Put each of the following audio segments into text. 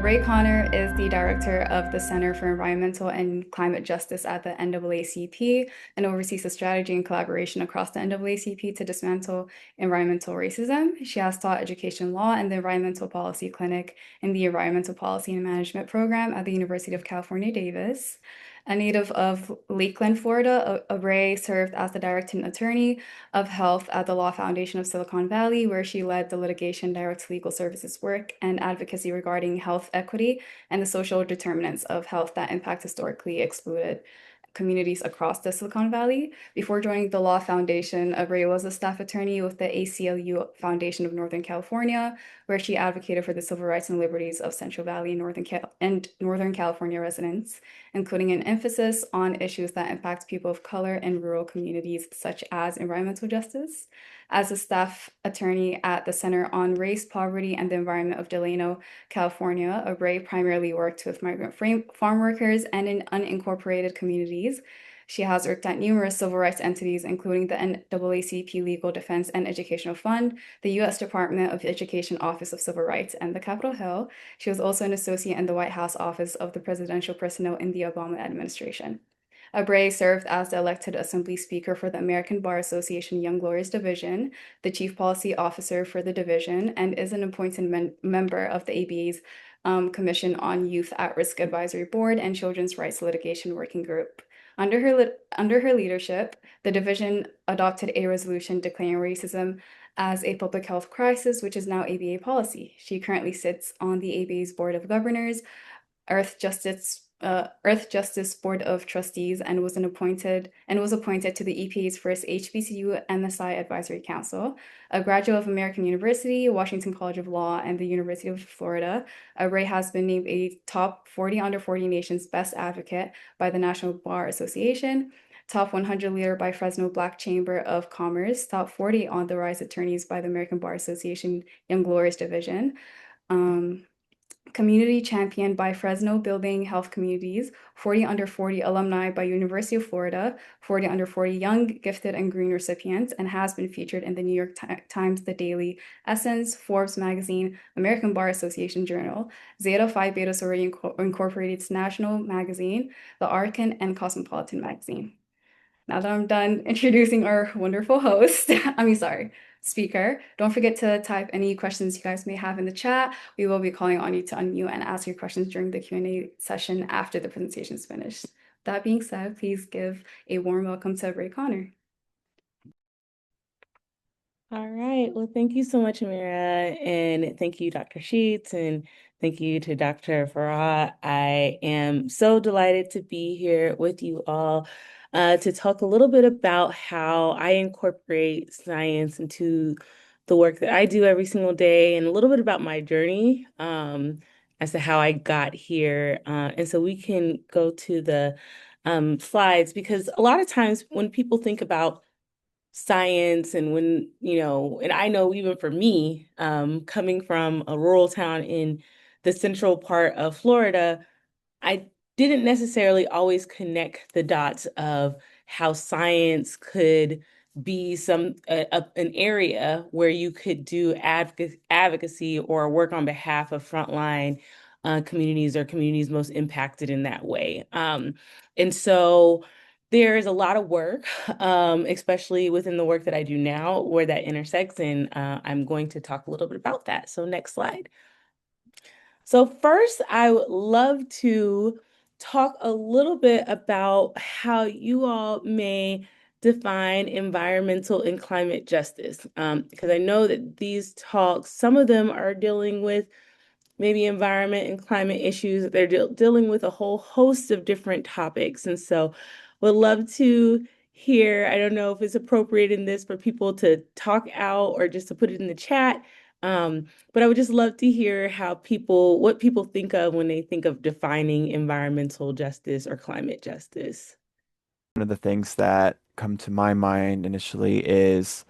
Ray Connor is the director of the Center for Environmental and Climate Justice at the NAACP and oversees the strategy and collaboration across the NAACP to dismantle environmental racism. She has taught education law and the Environmental Policy Clinic in the Environmental Policy and Management program at the University of California, Davis. A native of Lakeland, Florida, Abre served as the director and attorney of health at the Law Foundation of Silicon Valley, where she led the litigation, direct legal services work, and advocacy regarding health equity and the social determinants of health that impact historically excluded communities across the Silicon Valley. Before joining the Law Foundation, Abre was a staff attorney with the ACLU Foundation of Northern California, where she advocated for the civil rights and liberties of Central Valley and Northern California residents, including an emphasis on issues that impact people of color in rural communities, such as environmental justice. As a staff attorney at the Center on Race, Poverty, and the Environment of Delano, California, Abre primarily worked with migrant farm workers and in unincorporated communities. She has worked at numerous civil rights entities, including the NAACP Legal Defense and Educational Fund, the U.S. Department of Education Office of Civil Rights, and the Capitol Hill. She was also an associate in the White House Office of the Presidential Personnel in the Obama administration. Abre served as the elected Assembly Speaker for the American Bar Association Young Lawyers Division, the Chief Policy Officer for the division, and is an appointed member of the ABA's Commission on Youth at Risk Advisory Board and Children's Rights Litigation Working Group. Under her leadership, the division adopted a resolution declaring racism as a public health crisis, which is now ABA policy. She currently sits on the ABA's Board of Governors, Earth Justice Board of Trustees, and was appointed to the EPA's first HBCU MSI Advisory Council. A graduate of American University, Washington College of Law, and the University of Florida, Ray has been named a top 40 under 40 nation's best advocate by the National Bar Association, top 100 leader by Fresno Black Chamber of Commerce, top 40 on the rise attorneys by the American Bar Association Young Lawyers Division. Community Champion by Fresno Building Health Communities, 40 Under 40 Alumni by University of Florida, 40 Under 40 Young, Gifted, and Green recipients, and has been featured in the New York Times, The Daily, Essence, Forbes Magazine, American Bar Association Journal, Zeta Phi Beta Sorority Incorporated's National Magazine, The Arcan, and Cosmopolitan Magazine. Now that I'm done introducing our wonderful host, speaker, don't forget to type any questions you guys may have in the chat. We will be calling on you to unmute and ask your questions during the Q&A session after the presentation is finished. That being said, please give a warm welcome to Ray Connor. All right. Well, thank you so much, Amira, and thank you, Dr. Sheets, and thank you to Dr. Farah. I am so delighted to be here with you all to talk a little bit about how I incorporate science into the work that I do every single day, and a little bit about my journey as to how I got here. And so we can go to the slides, because a lot of times when people think about science and when, and I know even for me, coming from a rural town in the central part of Florida, I didn't necessarily always connect the dots of how science could be an area where you could do advocacy or work on behalf of frontline communities or communities most impacted in that way. And so there is a lot of work, especially within the work that I do now, where that intersects, and I'm going to talk a little bit about that. So next slide. So first, I would love to talk a little bit about how you all may define environmental and climate justice, because I know that these talks, some of them are dealing with maybe environment and climate issues. They're dealing with a whole host of different topics. And so would love to hear, I don't know if it's appropriate in this for people to talk out or just to put it in the chat. But I would just love to hear what people think of when they think of defining environmental justice or climate justice. One of the things that come to my mind initially is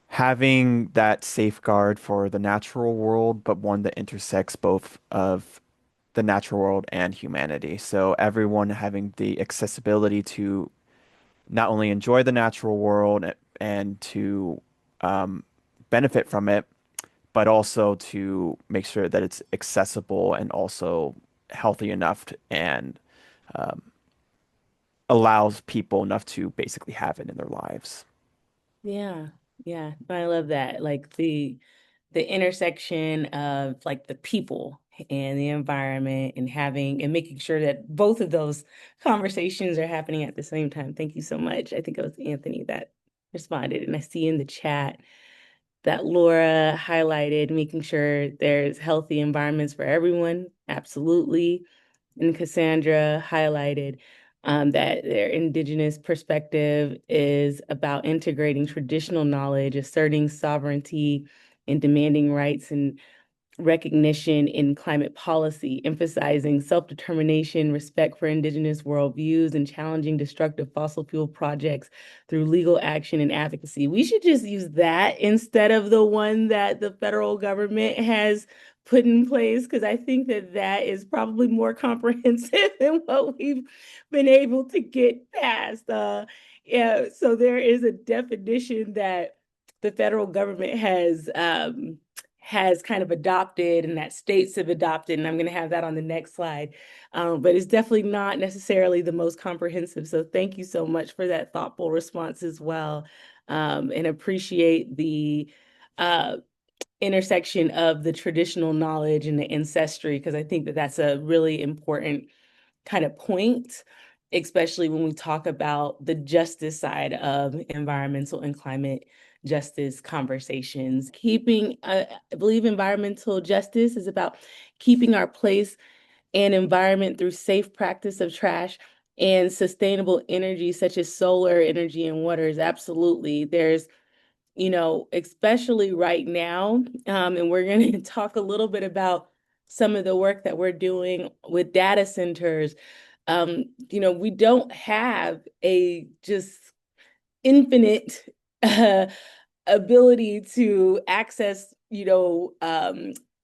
having that safeguard for the natural world, but one that intersects both of the natural world and humanity. So everyone having the accessibility to not only enjoy the natural world and to benefit from it, but also to make sure that it's accessible and also healthy enough and um, allows people enough to basically have it in their lives. Yeah, yeah, I love that. Like the intersection of like the people and the environment and having and making sure that both of those conversations are happening at the same time. Thank you so much. I think it was Anthony that responded, and I see in the chat that Laura highlighted making sure there's healthy environments for everyone. Absolutely. And Cassandra highlighted that their Indigenous perspective is about integrating traditional knowledge, asserting sovereignty, and demanding rights and recognition in climate policy, emphasizing self-determination, respect for indigenous worldviews, and challenging destructive fossil fuel projects through legal action and advocacy. We should just use that instead of the one that the federal government has put in place, because I think that that is probably more comprehensive than what we've been able to get past. Yeah, so there is a definition that the federal government has kind of adopted and that states have adopted, and I'm going to have that on the next slide. But it's definitely not necessarily the most comprehensive. So thank you so much for that thoughtful response as well, and appreciate the uh, intersection of the traditional knowledge and the ancestry, because I think that that's a really important kind of point, especially when we talk about the justice side of environmental and climate justice conversations. I believe environmental justice is about keeping our place and environment through safe practice of trash and sustainable energy such as solar energy and waters. Absolutely. There's especially right now, and we're going to talk a little bit about some of the work that we're doing with data centers. We don't have a just infinite uh, ability to access,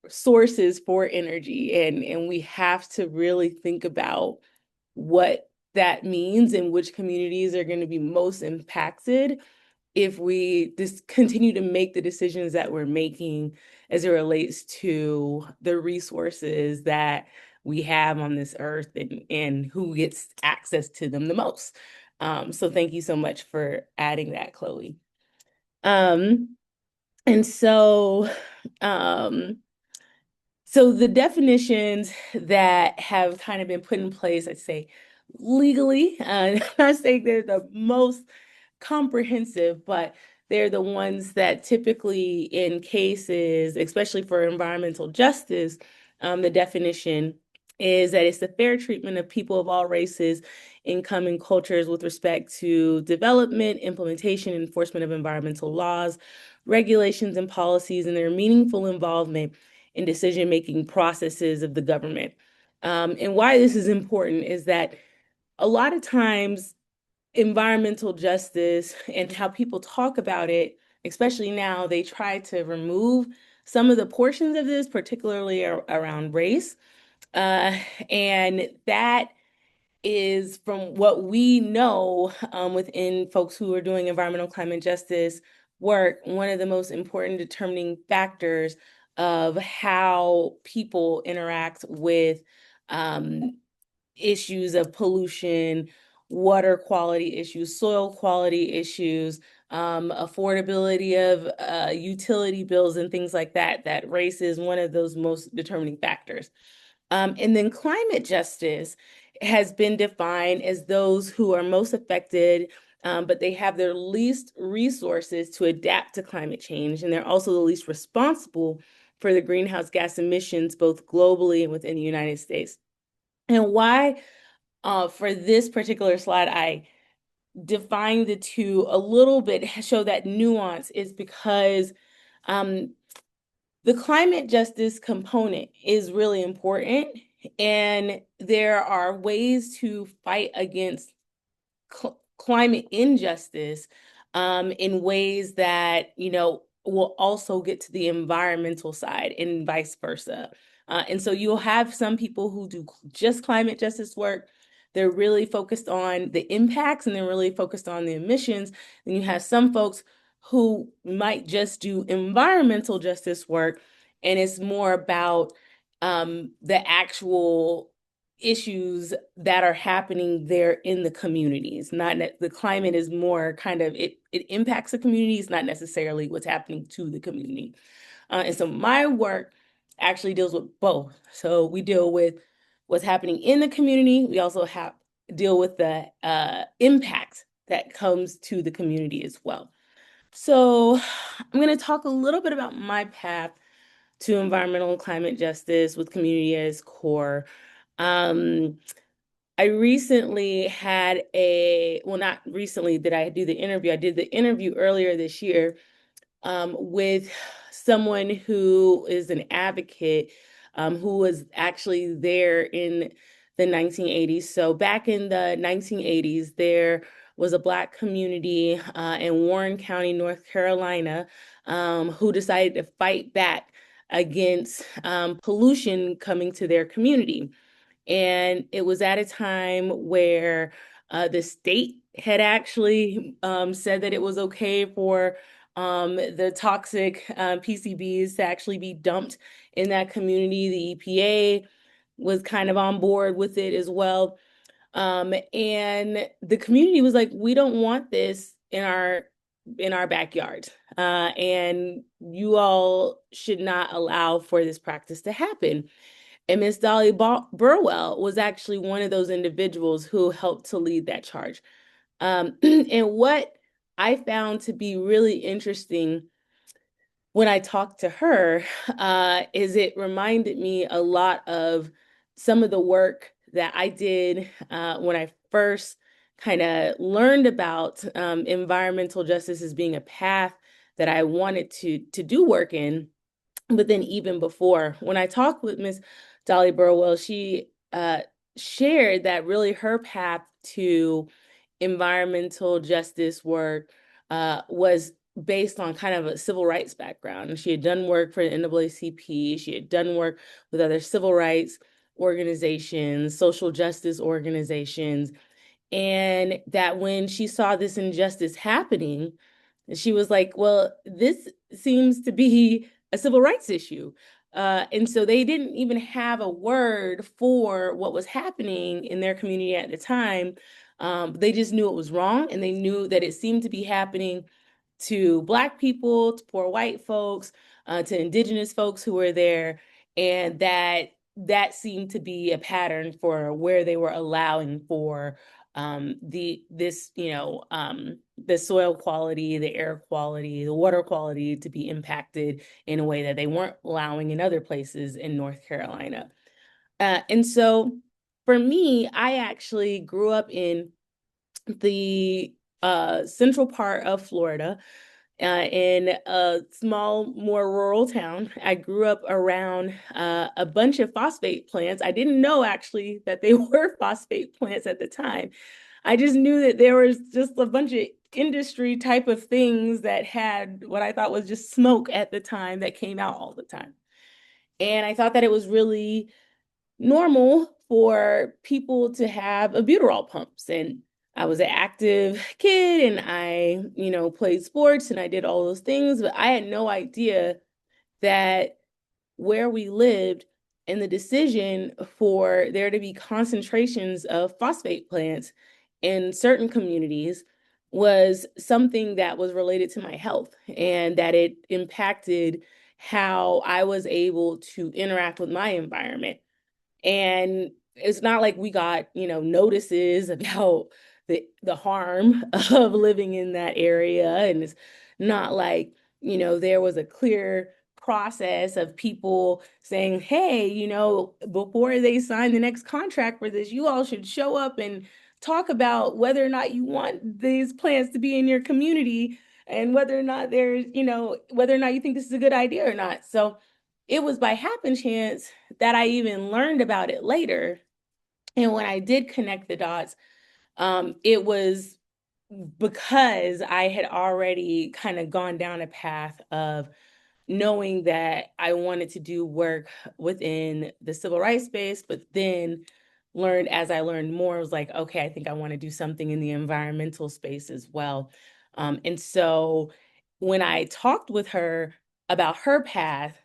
sources for energy, and we have to really think about what that means and which communities are going to be most impacted if we just continue to make the decisions that we're making as it relates to the resources that we have on this earth, and who gets access to them the most. So thank you so much for adding that, Chloe. Um, and so, um, so the definitions that have kind of been put in place, I'd say legally, I'm not saying they're the most comprehensive, but they're the ones that typically in cases, especially for environmental justice, the definition is that it's the fair treatment of people of all races, income, and cultures with respect to development, implementation, and enforcement of environmental laws, regulations, and policies, and their meaningful involvement in decision-making processes of the government. And why this is important is that a lot of times environmental justice and how people talk about it, especially now, they try to remove some of the portions of this, particularly around race. Uh, and that is, from what we know, within folks who are doing environmental climate justice work, one of the most important determining factors of how people interact with um, issues of pollution, water quality issues, soil quality issues, affordability of utility bills and things like that, that race is one of those most determining factors. And then climate justice has been defined as those who are most affected, but they have their least resources to adapt to climate change. And they're also the least responsible for the greenhouse gas emissions, both globally and within the United States. And why, for this particular slide, I defined the two a little bit, show that nuance, is because the climate justice component is really important, and there are ways to fight against climate injustice in ways that, will also get to the environmental side and vice versa. And so you'll have some people who do just climate justice work. They're really focused on the impacts and they're really focused on the emissions. And you have some folks who might just do environmental justice work, and it's more about the actual issues that are happening there in the communities. Not the climate is more kind of it impacts the communities, not necessarily what's happening to the community. And so my work actually deals with both. So we deal with what's happening in the community. We also have deal with the impact that comes to the community as well. So I'm going to talk a little bit about my path to environmental and climate justice with community as core. Um, I recently had well, not recently did I do the interview. I did the interview earlier this year with someone who is an advocate who was actually there in the 1980s. So back in the 1980s, there was a Black community in Warren County, North Carolina, who decided to fight back against pollution coming to their community. And it was at a time where the state had actually said that it was okay for the toxic PCBs to actually be dumped in that community. The EPA was kind of on board with it as well. And the community was like, we don't want this in our backyard. And you all should not allow for this practice to happen. And Miss Dolly Burwell was actually one of those individuals who helped to lead that charge. And what I found to be really interesting when I talked to her is it reminded me a lot of some of the work that I did when I first kind of learned about environmental justice as being a path that I wanted to do work in. But then even before, when I talked with Miss Dolly Burwell, she shared that really her path to environmental justice work was based on kind of a civil rights background. And she had done work for the NAACP. She had done work with other civil rights organizations, social justice organizations, and that when she saw this injustice happening, she was like, well, this seems to be a civil rights issue. And so they didn't even have a word for what was happening in their community at the time. They just knew it was wrong, and they knew that it seemed to be happening to Black people, to poor white folks, to Indigenous folks who were there, and that seemed to be a pattern for where they were allowing for the soil quality, the air quality, the water quality to be impacted in a way that they weren't allowing in other places in North Carolina. And so for me, I actually grew up in the central part of Florida, in a small, more rural town. I grew up around a bunch of phosphate plants. I didn't know actually that they were phosphate plants at the time. I just knew that there was just a bunch of industry type of things that had what I thought was just smoke at the time that came out all the time. And I thought that it was really normal for people to have albuterol pumps. And I was an active kid, and I, played sports, and I did all those things, but I had no idea that where we lived and the decision for there to be concentrations of phosphate plants in certain communities was something that was related to my health, and that it impacted how I was able to interact with my environment. And it's not like we got, notices about the harm of living in that area. And it's not like, there was a clear process of people saying, hey, before they sign the next contract for this, you all should show up and talk about whether or not you want these plants to be in your community, and whether or not there's, whether or not you think this is a good idea or not. So it was by happen chance that I even learned about it later. And when I did connect the dots, it was because I had already kind of gone down a path of knowing that I wanted to do work within the civil rights space, but then learned as I learned more, I was like, okay, I think I want to do something in the environmental space as well. And so when I talked with her about her path,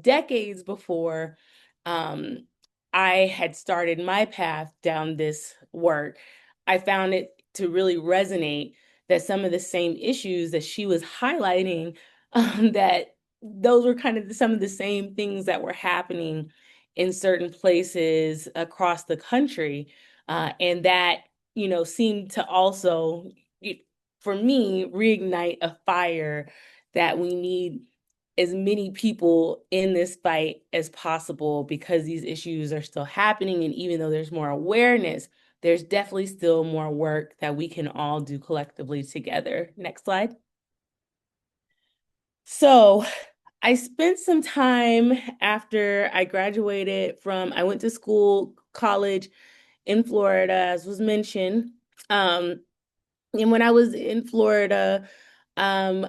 decades before um, I had started my path down this work, I found it to really resonate that some of the same issues that she was highlighting, that those were kind of some of the same things that were happening in certain places across the country. And that, seemed to also, for me, reignite a fire that we need as many people in this fight as possible, because these issues are still happening. And even though there's more awareness, there's definitely still more work that we can all do collectively together. Next slide. So I spent some time after I graduated I went to college in Florida, as was mentioned. Um, and when I was in Florida, um,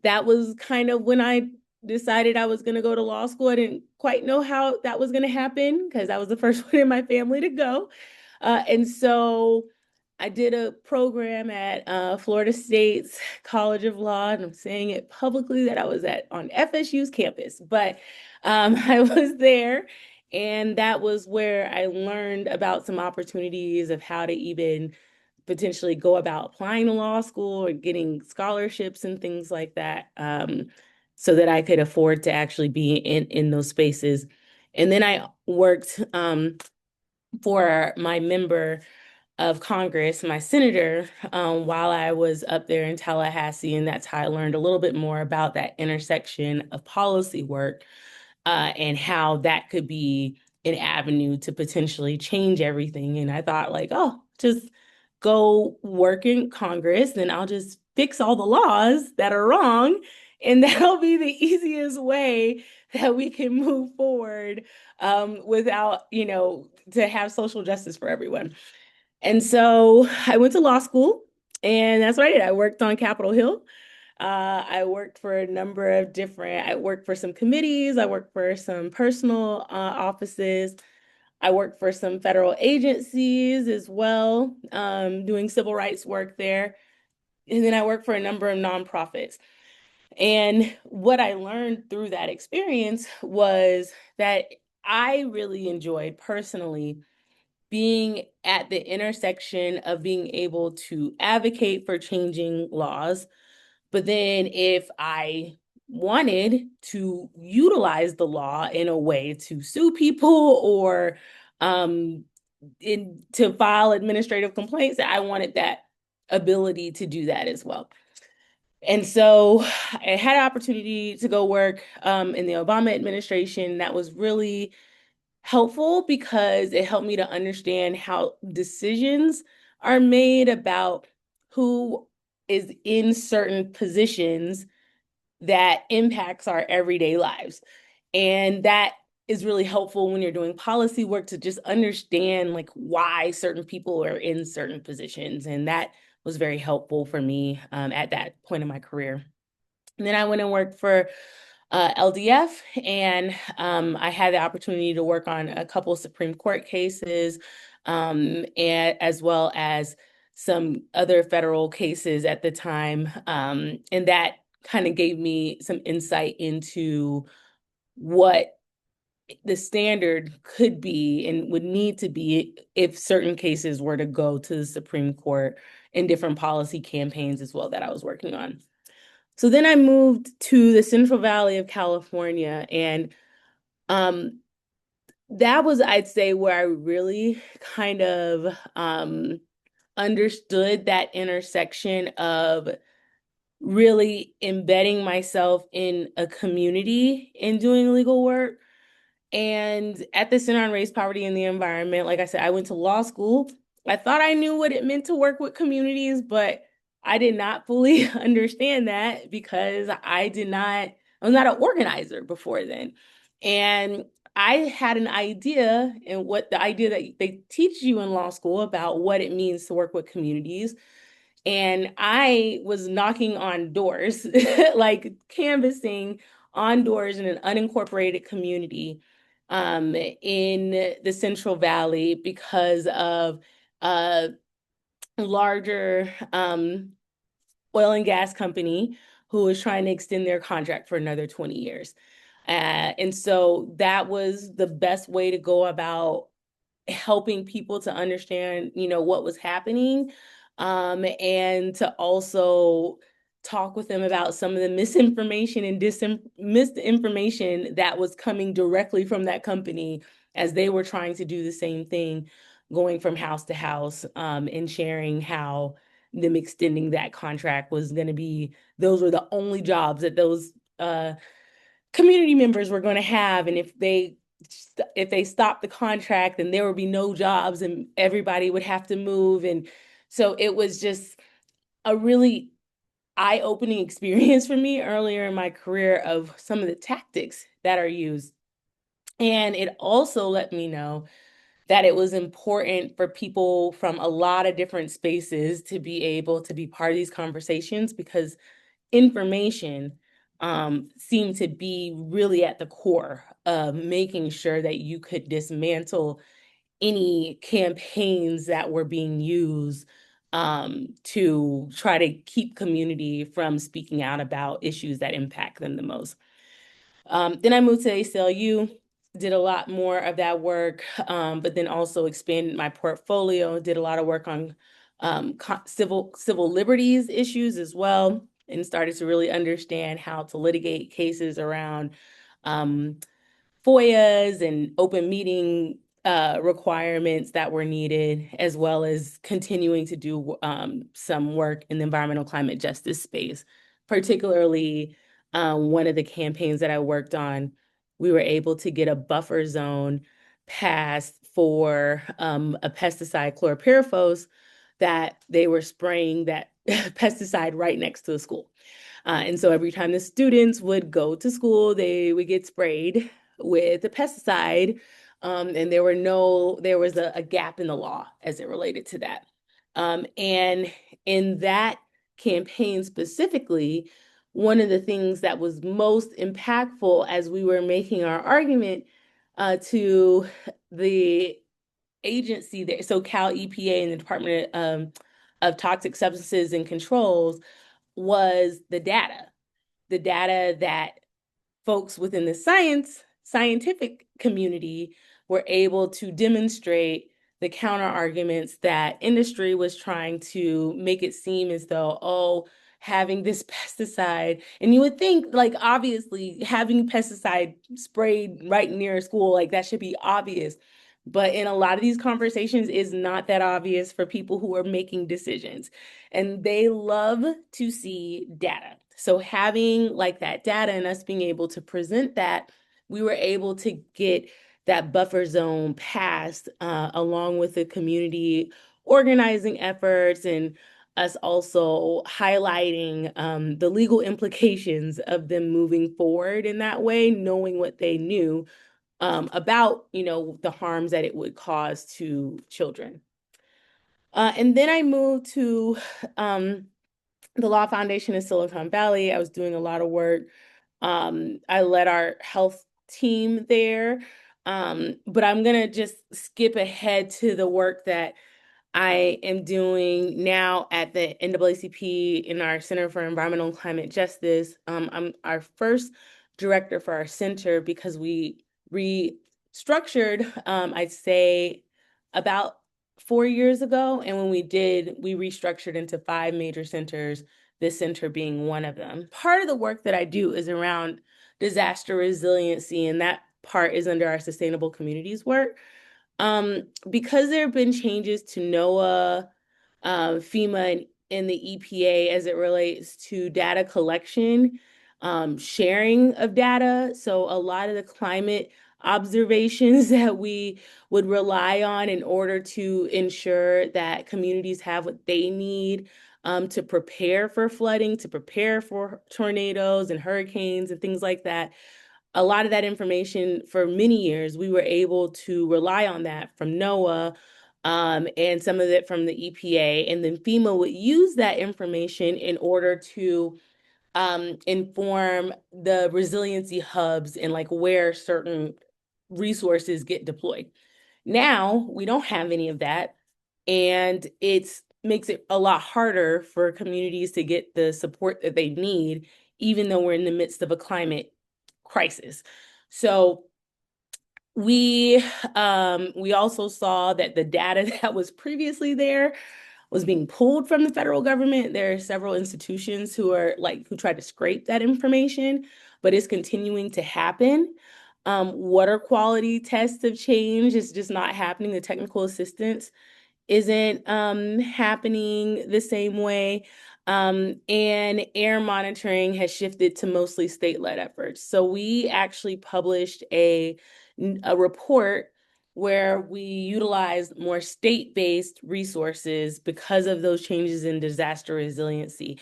that was kind of when I decided I was going to go to law school. I didn't quite know how that was going to happen because I was the first one in my family to go. And so I did a program at Florida State's College of Law, and I'm saying it publicly that I was on FSU's campus, but I was there, and that was where I learned about some opportunities of how to even potentially go about applying to law school or getting scholarships and things like that, so that I could afford to actually be in those spaces. And then I worked for my member of Congress, my senator, while I was up there in Tallahassee. And that's how I learned a little bit more about that intersection of policy work, and how that could be an avenue to potentially change everything. And I thought, like, oh, just go work in Congress, then I'll just fix all the laws that are wrong. And that'll be the easiest way that we can move forward, without, to have social justice for everyone. And so I went to law school, and that's what I did. I worked on Capitol Hill. I worked for a number of I worked for some committees, I worked for some personal offices, I worked for some federal agencies as well, doing civil rights work there. And then I worked for a number of nonprofits. And what I learned through that experience was that I really enjoyed personally being at the intersection of being able to advocate for changing laws. But then if I wanted to utilize the law in a way to sue people or um, to file administrative complaints, I wanted that ability to do that as well. And so I had an opportunity to go work in the Obama administration. That was really helpful because it helped me to understand how decisions are made about who is in certain positions that impacts our everyday lives. And that is really helpful when you're doing policy work, to just understand like why certain people are in certain positions. And that was very helpful for me at that point in my career. And then I went and worked for LDF, and I had the opportunity to work on a couple of Supreme Court cases, and as well as some other federal cases at the time. And that kind of gave me some insight into what the standard could be and would need to be if certain cases were to go to the Supreme Court, in different policy campaigns as well that I was working on. So then I moved to the Central Valley of California, and um, that was, I'd say, where I really kind of understood that intersection of really embedding myself in a community and doing legal work. And at the Center on Race, Poverty, and the Environment, like I said, I went to law school. I thought I knew what it meant to work with communities, but I did not fully understand that because I was not an organizer before then. And I had an idea, and what the idea that they teach you in law school about what it means to work with communities. And I was knocking on doors, like canvassing on doors in an unincorporated community in the Central Valley because of larger oil and gas company who was trying to extend their contract for another 20 years. And so that was the best way to go about helping people to understand, what was happening, and to also talk with them about some of the misinformation and misinformation that was coming directly from that company as they were trying to do the same thing, going from house to house, and sharing how them extending that contract was going to be, those were the only jobs that those community members were going to have, and if they stopped the contract, then there would be no jobs and everybody would have to move. And so it was just a really eye-opening experience for me earlier in my career of some of the tactics that are used. And it also let me know that it was important for people from a lot of different spaces to be able to be part of these conversations, because information seemed to be really at the core of making sure that you could dismantle any campaigns that were being used to try to keep community from speaking out about issues that impact them the most. Then I moved to ACLU, did a lot more of that work, but then also expanded my portfolio, did a lot of work on civil liberties issues as well, and started to really understand how to litigate cases around FOIAs and open meeting requirements that were needed, as well as continuing to do some work in the environmental climate justice space. Particularly, one of the campaigns that I worked on, we were able to get a buffer zone passed for a pesticide, chlorpyrifos, that they were spraying that pesticide right next to the school. And so every time the students would go to school, they would get sprayed with a pesticide. And there was a gap in the law as it related to that. And in that campaign specifically, one of the things that was most impactful as we were making our argument to the agency there, so Cal EPA and the Department of Toxic Substances and Controls, was the data that folks within the scientific community were able to demonstrate the counter arguments that industry was trying to make it seem as though, oh, having this pesticide, and you would think, like, obviously having pesticide sprayed right near a school, like that should be obvious. But in a lot of these conversations, is not that obvious for people who are making decisions. And they love to see data. So having like that data and us being able to present that, we were able to get that buffer zone passed, along with the community organizing efforts, and us also highlighting the legal implications of them moving forward in that way, knowing what they knew about, the harms that it would cause to children. And then I moved to the Law Foundation in Silicon Valley. I was doing a lot of work. I led our health team there. But I'm going to just skip ahead to the work that I am doing now at the NAACP in our Center for Environmental and Climate Justice. I'm our first director for our center because we restructured, I'd say, about 4 years ago. And when we did, we restructured into 5 major centers, this center being one of them. Part of the work that I do is around disaster resiliency, and that part is under our sustainable communities work. Because there have been changes to NOAA, FEMA, and the EPA as it relates to data collection, sharing of data. So a lot of the climate observations that we would rely on in order to ensure that communities have what they need to prepare for flooding, to prepare for tornadoes and hurricanes and things like that. A lot of that information for many years, we were able to rely on that from NOAA, and some of it from the EPA. And then FEMA would use that information in order to inform the resiliency hubs and like where certain resources get deployed. Now we don't have any of that. And it's makes it a lot harder for communities to get the support that they need, even though we're in the midst of a climate crisis. So we also saw that the data that was previously there was being pulled from the federal government. There are several institutions who tried to scrape that information, but it's continuing to happen. Water quality tests have changed. It's just not happening. The technical assistance isn't happening the same way. And air monitoring has shifted to mostly state-led efforts. So we actually published a report where we utilized more state-based resources because of those changes in disaster resiliency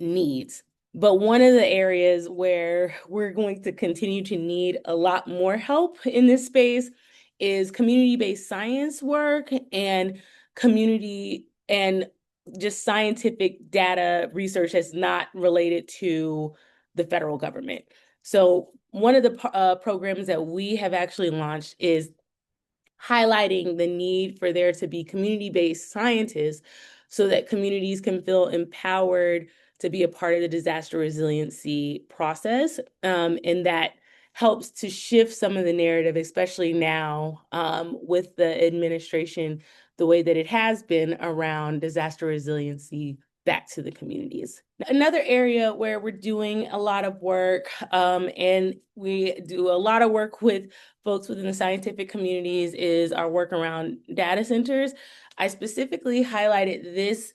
needs. But one of the areas where we're going to continue to need a lot more help in this space is community-based science work and community and just scientific data research that's not related to the federal government. So one of the programs that we have actually launched is highlighting the need for there to be community-based scientists so that communities can feel empowered to be a part of the disaster resiliency process. And that helps to shift some of the narrative, especially now with the administration, the way that it has been around disaster resiliency back to the communities. Another area where we're doing a lot of work, and we do a lot of work with folks within the scientific communities, is our work around data centers. I specifically highlighted this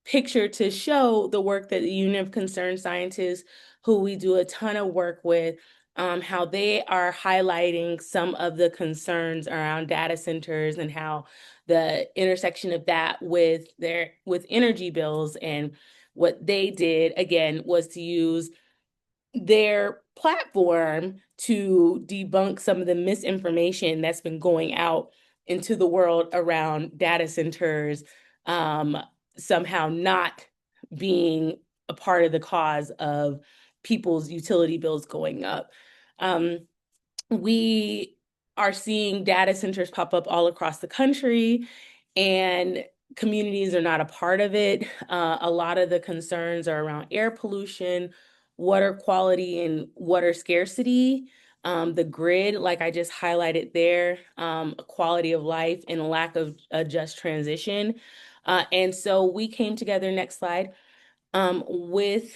picture to show the work that the Union of Concerned Scientists, who we do a ton of work with, how they are highlighting some of the concerns around data centers and how the intersection of that with energy bills. And what they did, again, was to use their platform to debunk some of the misinformation that's been going out into the world around data centers, somehow not being a part of the cause of people's utility bills going up. We are seeing data centers pop up all across the country, and communities are not a part of it. A lot of the concerns are around air pollution, water quality, and water scarcity. The grid, like I just highlighted there, quality of life, and a lack of a just transition. And so we came together, next slide, with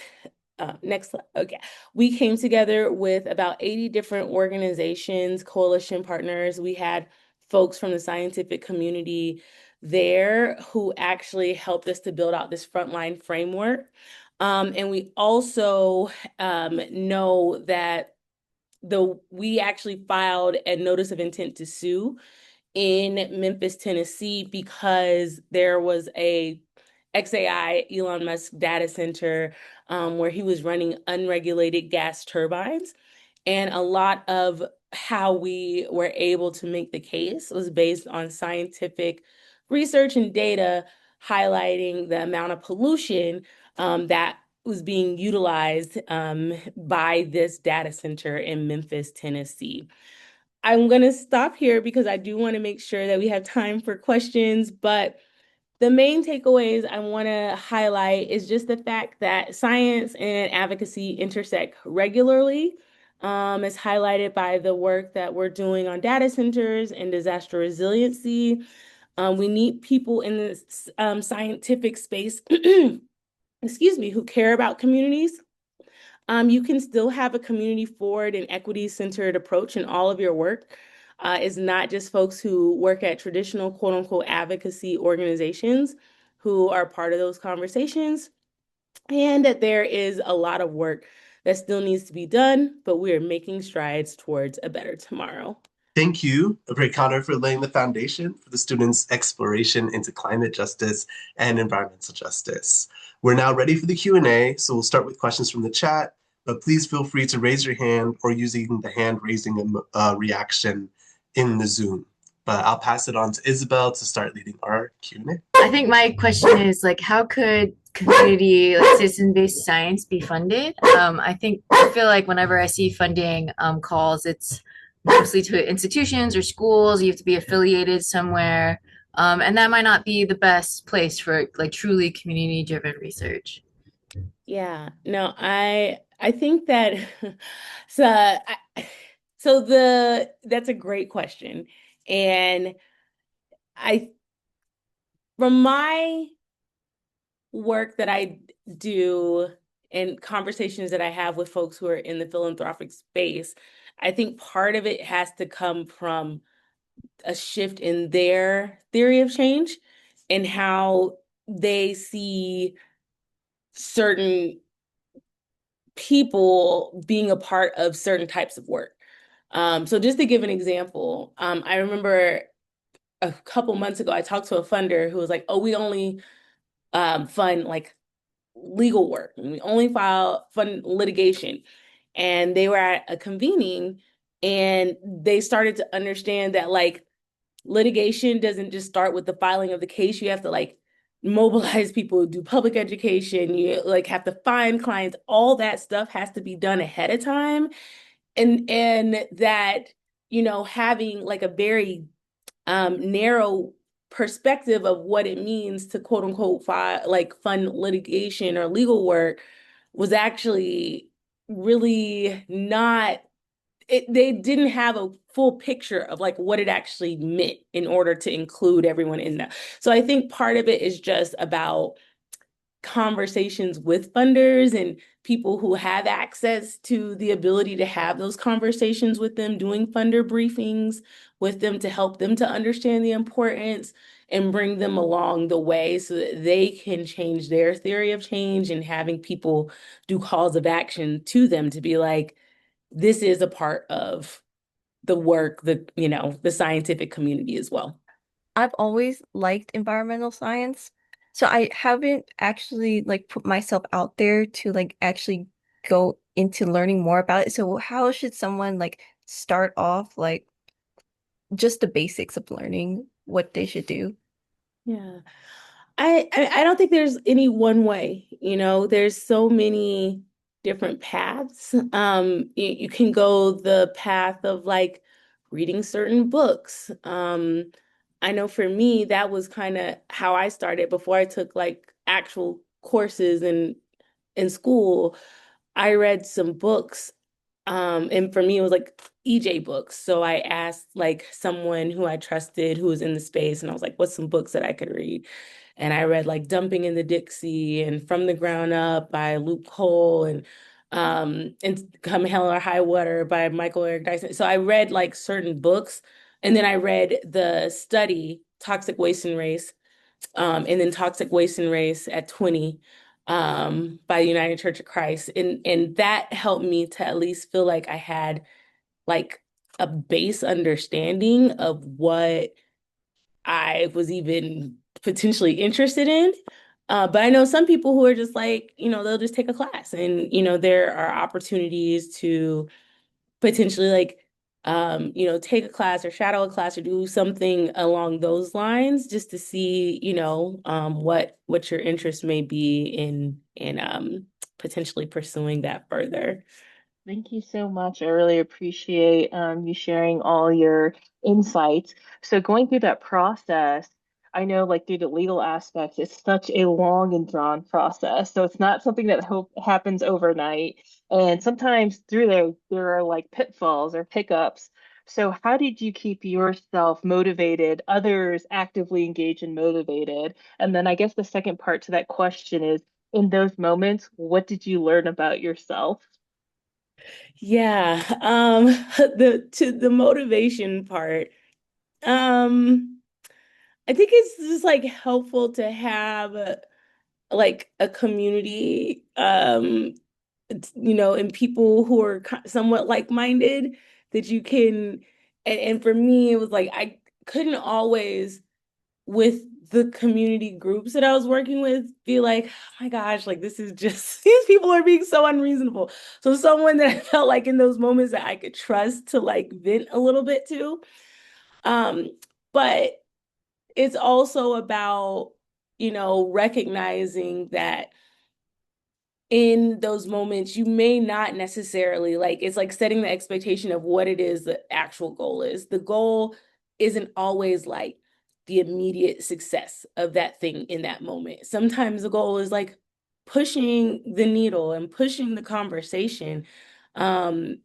next slide. Okay. We came together with about 80 different organizations, coalition partners. We had folks from the scientific community there who actually helped us to build out this frontline framework. And we also know that we actually filed a notice of intent to sue in Memphis, Tennessee, because there was a XAI, Elon Musk data center, where he was running unregulated gas turbines. And a lot of how we were able to make the case was based on scientific research and data highlighting the amount of pollution that was being utilized by this data center in Memphis, Tennessee. I'm going to stop here because I do want to make sure that we have time for questions, but the main takeaways I want to highlight is just the fact that science and advocacy intersect regularly, as highlighted by the work that we're doing on data centers and disaster resiliency. We need people in this scientific space, excuse me, who care about communities. You can still have a community forward and equity-centered approach in all of your work. It's not just folks who work at traditional quote unquote advocacy organizations who are part of those conversations, and that there is a lot of work that still needs to be done, but we are making strides towards a better tomorrow. Thank you, Abre Connor, for laying the foundation for the students' exploration into climate justice and environmental justice. We're now ready for the Q&A, so we'll start with questions from the chat, but please feel free to raise your hand or using the hand raising reaction in the Zoom. But I'll pass it on to Isabel to start leading our Q&A. I think my question is like, how could community, like citizen-based science be funded? I feel like whenever I see funding calls, it's mostly to institutions or schools. You have to be affiliated somewhere. And that might not be the best place for like truly community-driven research. Yeah, no, I think that so so the that's a great question. And I from my work that I do and conversations that I have with folks who are in the philanthropic space, I think part of it has to come from a shift in their theory of change and how they see certain people being a part of certain types of work. So just to give an example, I remember a couple months ago, I talked to a funder who was like, "Oh, we only fund like legal work, and we only fund litigation." And they were at a convening, and they started to understand that like litigation doesn't just start with the filing of the case. You have to like mobilize people, do public education, you like have to find clients, all that stuff has to be done ahead of time. And that, having like a very narrow perspective of what it means to quote unquote like fund litigation or legal work was actually really not they didn't have a full picture of like what it actually meant in order to include everyone in that. So I think part of it is just about conversations with funders and people who have access to the ability to have those conversations with them, doing funder briefings with them to help them to understand the importance and bring them along the way so that they can change their theory of change, and having people do calls of action to them to be like, this is a part of the work, the scientific community as well. I've always liked environmental science, so I haven't actually like put myself out there to like actually go into learning more about it. So how should someone like start off like just the basics of learning what they should do? Yeah. I don't think there's any one way, there's so many different paths. You can go the path of like reading certain books. I know for me, that was kind of how I started before I took like actual courses in school. I read some books. And for me, it was like EJ books. So I asked like someone who I trusted who was in the space, and I was like, what's some books that I could read? And I read like Dumping in the Dixie and From the Ground Up by Luke Cole, and Come Hell or High Water by Michael Eric Dyson. So I read like certain books, and then I read the study Toxic Waste and Race, and then Toxic Waste and Race at 20, by the United Church of Christ. And that helped me to at least feel like I had like a base understanding of what I was even potentially interested in. But I know some people who are just like, they'll just take a class, and, there are opportunities to potentially like take a class or shadow a class or do something along those lines just to see, what your interest may be in potentially pursuing that further. Thank you so much. I really appreciate you sharing all your insights. So going through that process, I know like through the legal aspects, it's such a long and drawn process. So it's not something that hope happens overnight. And sometimes through there are like pitfalls or hiccups. So how did you keep yourself motivated, others actively engaged and motivated? And then I guess the second part to that question is, in those moments, what did you learn about yourself? Yeah, the motivation part. I think it's just like helpful to have like a community, and people who are somewhat like-minded that you can, and for me, it was like I couldn't always, with the community groups that I was working with, be like, oh my gosh, like this is just these people are being so unreasonable. So someone that I felt like in those moments that I could trust to like vent a little bit to. Um, but it's also about, recognizing that in those moments, you may not necessarily like, it's like setting the expectation of what it is the actual goal is. The goal isn't always like the immediate success of that thing in that moment. Sometimes the goal is like pushing the needle and pushing the conversation, holding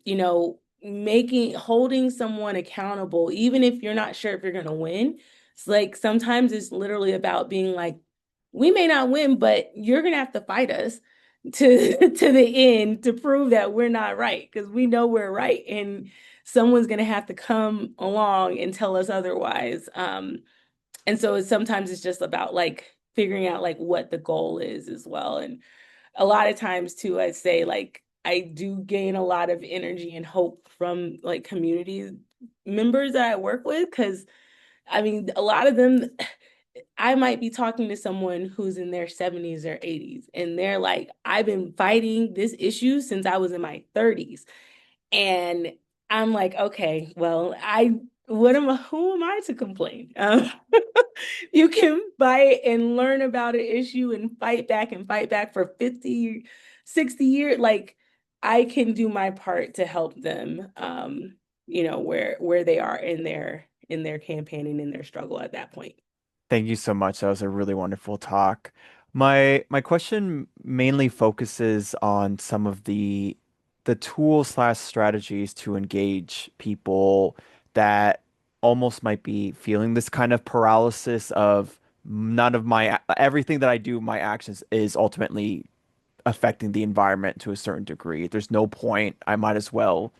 someone accountable, even if you're not sure if you're going to win. It's like sometimes it's literally about being like, we may not win, but you're going to have to fight us to to the end to prove that we're not right, because we know we're right, and someone's going to have to come along and tell us otherwise. And so sometimes it's just about like figuring out like what the goal is as well. And a lot of times too, I'd say like I do gain a lot of energy and hope from like community members that I work with, because I mean, a lot of them, I might be talking to someone who's in their 70s or 80s, and they're like, I've been fighting this issue since I was in my 30s. And I'm like, okay, well, who am I to complain? You can fight and learn about an issue and fight back for 50, 60 years. Like, I can do my part to help them, where they are in their campaigning, in their struggle at that point. Thank you so much. That was a really wonderful talk. My question mainly focuses on some of the tools slash strategies to engage people that almost might be feeling this kind of paralysis of none of my everything that I do, my actions is ultimately affecting the environment to a certain degree. There's no point. I might as well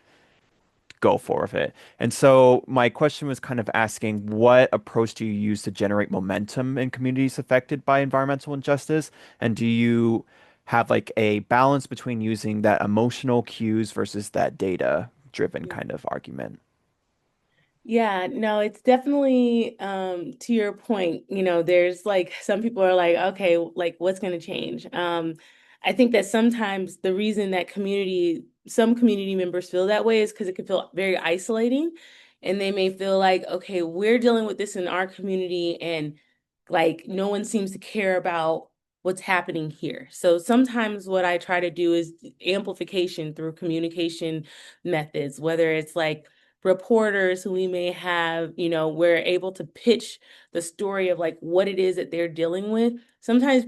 go for it. And so my question was kind of asking, what approach do you use to generate momentum in communities affected by environmental injustice? And do you have like a balance between using that emotional cues versus that data driven kind of argument? Yeah, no, it's definitely to your point, there's like some people are like, okay, like what's going to change? I think that sometimes the reason that some community members feel that way is because it can feel very isolating, and they may feel like, okay, we're dealing with this in our community, and like no one seems to care about what's happening here. So sometimes what I try to do is amplification through communication methods, whether it's like reporters who we may have, we're able to pitch the story of like what it is that they're dealing with. Sometimes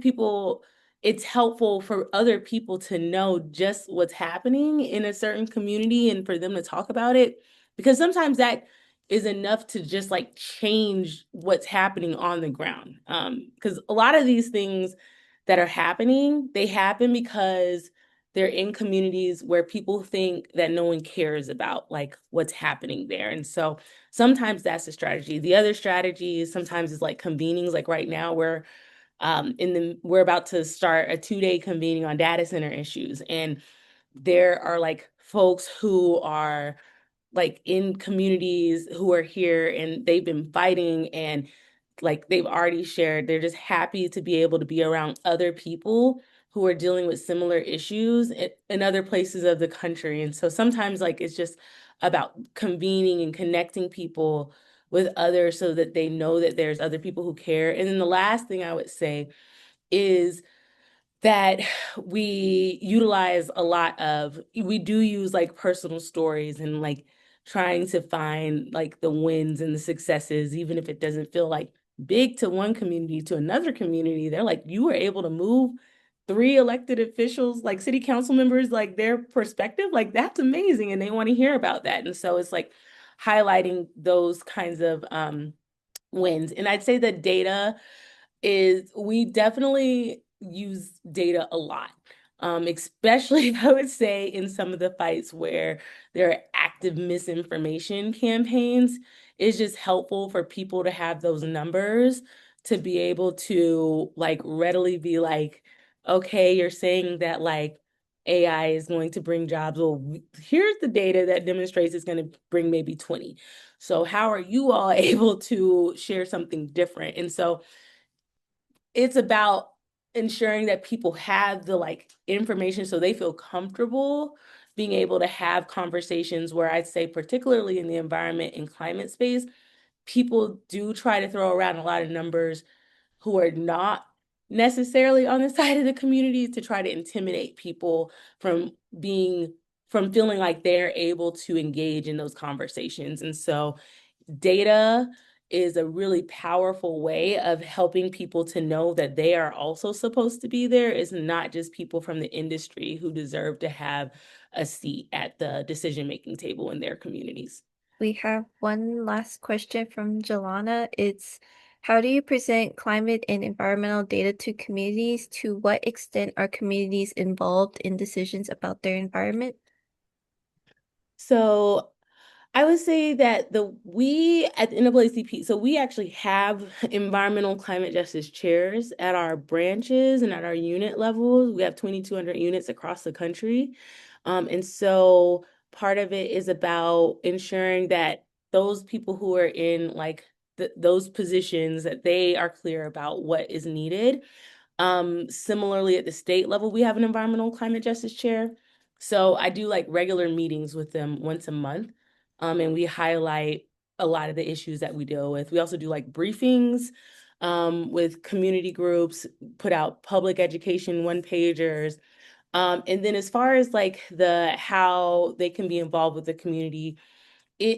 it's helpful for other people to know just what's happening in a certain community and for them to talk about it, because sometimes that is enough to just like change what's happening on the ground. Because a lot of these things that are happening, they happen because they're in communities where people think that no one cares about like what's happening there. And so sometimes that's a strategy. The other strategy is sometimes is like convenings. Like right now we're about to start a 2-day convening on data center issues. And there are like folks who are like in communities who are here and they've been fighting, and like they've already shared, they're just happy to be able to be around other people who are dealing with similar issues in other places of the country. And so sometimes like it's just about convening and connecting people with others so that they know that there's other people who care. And then the last thing I would say is that we do use like personal stories and like trying to find like the wins and the successes, even if it doesn't feel like big to one community. To another community, they're like, you were able to move 3 elected officials, like city council members, like their perspective, like that's amazing, and they want to hear about that. And so it's like highlighting those kinds of wins. And I'd say that data is we definitely use data a lot, especially I would say in some of the fights where there are active misinformation campaigns. It's just helpful for people to have those numbers to be able to like readily be like, okay, you're saying that like AI is going to bring jobs. Well, here's the data that demonstrates it's going to bring maybe 20. So how are you all able to share something different? And so it's about ensuring that people have the like information so they feel comfortable being able to have conversations, where I'd say particularly in the environment and climate space, people do try to throw around a lot of numbers who are not necessarily on the side of the community to try to intimidate people from feeling like they're able to engage in those conversations. And so data is a really powerful way of helping people to know that they are also supposed to be there. It's not just people from the industry who deserve to have a seat at the decision-making table in their communities. We have one last question from Jelana. It's how do you present climate and environmental data to communities? To what extent are communities involved in decisions about their environment? So I would say that we at the NAACP, so we actually have environmental climate justice chairs at our branches and at our unit levels. We have 2,200 units across the country. And so part of it is about ensuring that those people who are in like those positions, that they are clear about what is needed. Similarly, at the state level, we have an environmental climate justice chair. So I do like regular meetings with them once a month. And we highlight a lot of the issues that we deal with. We also do like briefings with community groups, put out public education one-pagers. And then as far as like how they can be involved with the community,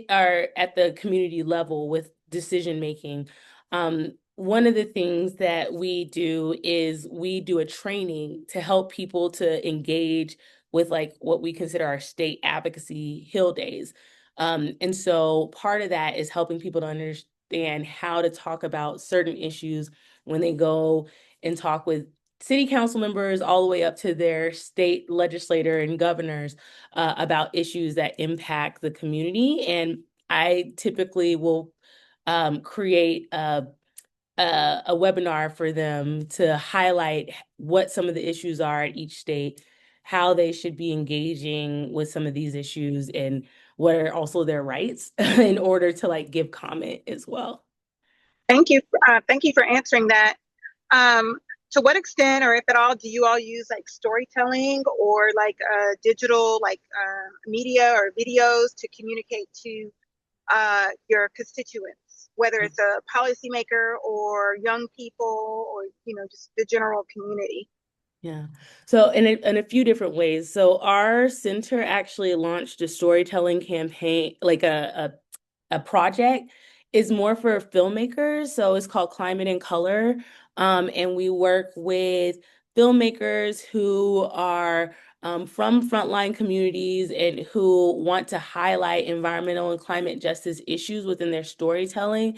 are at the community level with decision making. One of the things that we do is we do a training to help people to engage with like what we consider our state advocacy hill days. And so part of that is helping people to understand how to talk about certain issues when they go and talk with city council members all the way up to their state legislator and governors about issues that impact the community. And I typically will create a webinar for them to highlight what some of the issues are at each state, how they should be engaging with some of these issues, and what are also their rights in order to like give comment as well. Thank you. Thank you for answering that. Um, to what extent, or if at all, do you all use like storytelling or like digital like media or videos to communicate to your constituents, whether it's a policymaker or young people or just the general community? Yeah. So in a few different ways. So our center actually launched a storytelling campaign, like a project is more for filmmakers. So it's called Climate in Color. And we work with filmmakers who are from frontline communities and who want to highlight environmental and climate justice issues within their storytelling.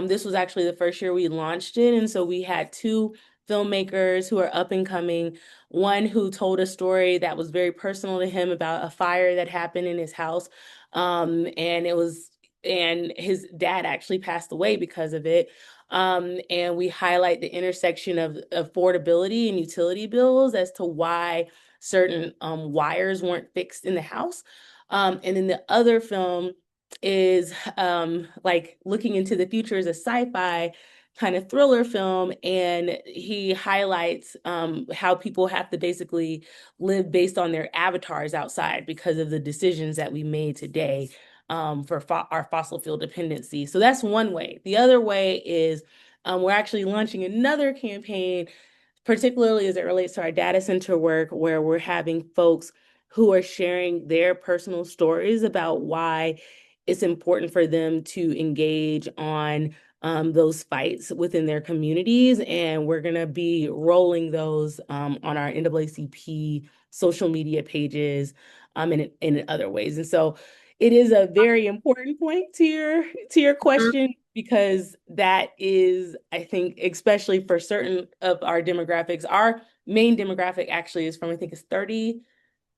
This was actually the first year we launched it. And so we had two filmmakers who are up and coming. One who told a story that was very personal to him about a fire that happened in his house. And his dad actually passed away because of it. And we highlight the intersection of affordability and utility bills as to why certain wires weren't fixed in the house. And then the other film is like looking into the future as a sci-fi kind of thriller film, and he highlights how people have to basically live based on their avatars outside because of the decisions that we made today for our fossil fuel dependency. So that's one way. The other way is we're actually launching another campaign, particularly as it relates to our data center work, where we're having folks who are sharing their personal stories about why it's important for them to engage on those fights within their communities. And we're going to be rolling those on our NAACP social media pages and in other ways. And so it is a very important point to your question, because that is, I think, especially for certain of our demographics, our main demographic actually is from, I think it's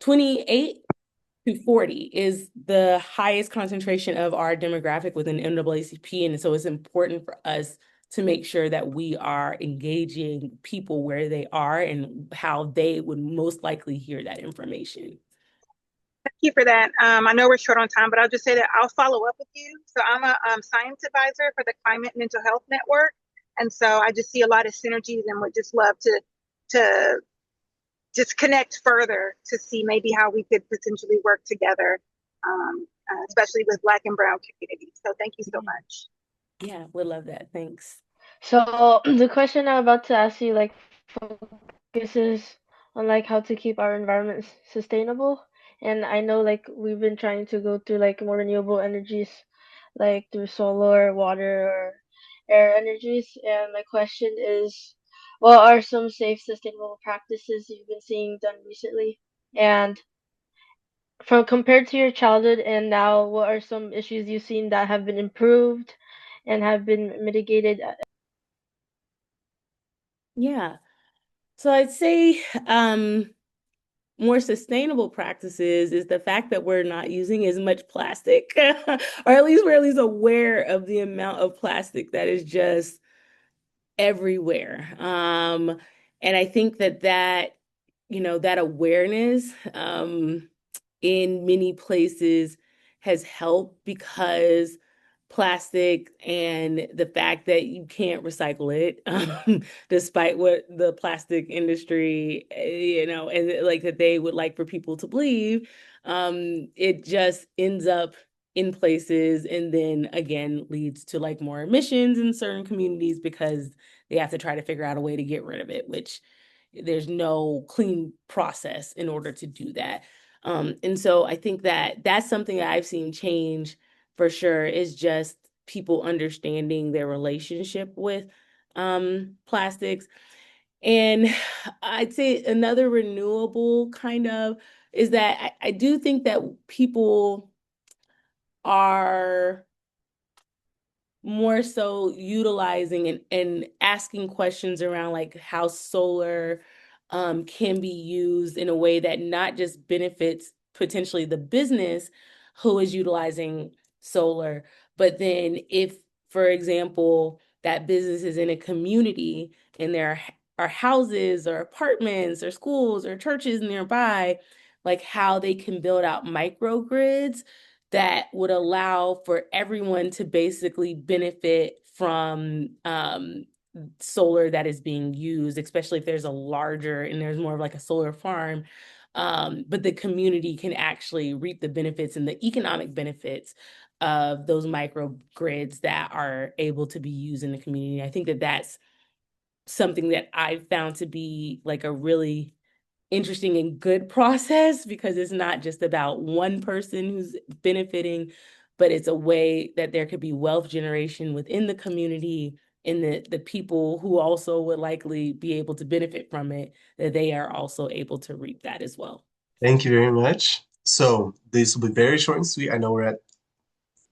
28 to 40 is the highest concentration of our demographic within NAACP. And so it's important for us to make sure that we are engaging people where they are and how they would most likely hear that information. Thank you for that. I know we're short on time, but I'll just say that I'll follow up with you. So I'm a science advisor for the Climate Mental Health Network. And so I just see a lot of synergies and would just love to just connect further to see maybe how we could potentially work together, especially with Black and Brown communities. So thank you so much. Yeah, we love that. Thanks. So the question I'm about to ask you like focuses on like how to keep our environment sustainable. And I know like we've been trying to go through like more renewable energies like through solar, water, or air energies. And my question is, what are some safe, sustainable practices you've been seeing done recently? And from compared to your childhood and now, what are some issues you've seen that have been improved and have been mitigated? Yeah. So I'd say more sustainable practices is the fact that we're not using as much plastic, or at least we're at least aware of the amount of plastic that is just everywhere. And I think that that awareness in many places has helped because plastic and the fact that you can't recycle it, despite what the plastic industry, and like that they would like for people to believe, it just ends up in places and then again leads to like more emissions in certain communities because they have to try to figure out a way to get rid of it, which there's no clean process in order to do that. And so I think that that's something that I've seen change for sure is just people understanding their relationship with plastics. And I'd say another renewable kind of is that I do think that people are more so utilizing and asking questions around like how solar can be used in a way that not just benefits potentially the business who is utilizing solar, but then if, for example, that business is in a community and there are houses or apartments or schools or churches nearby, like how they can build out microgrids that would allow for everyone to basically benefit from solar that is being used, especially if there's a larger and there's more of like a solar farm. But the community can actually reap the benefits and the economic benefits of those microgrids that are able to be used in the community. I think that that's something that I've found to be like a really interesting and good process because it's not just about one person who's benefiting, but it's a way that there could be wealth generation within the community and the people who also would likely be able to benefit from it, that they are also able to reap that as well. Thank you very much. So this will be very short and sweet. I know we're at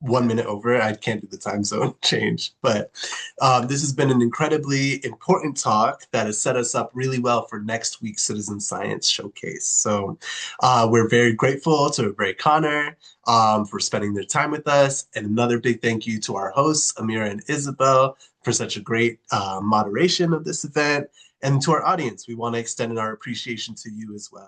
1 minute over. I can't do the time zone change, but this has been an incredibly important talk that has set us up really well for next week's Citizen Science Showcase. So we're very grateful to Ray Connor for spending their time with us. And another big thank you to our hosts, Amira and Isabel, for such a great moderation of this event. And to our audience, we want to extend our appreciation to you as well.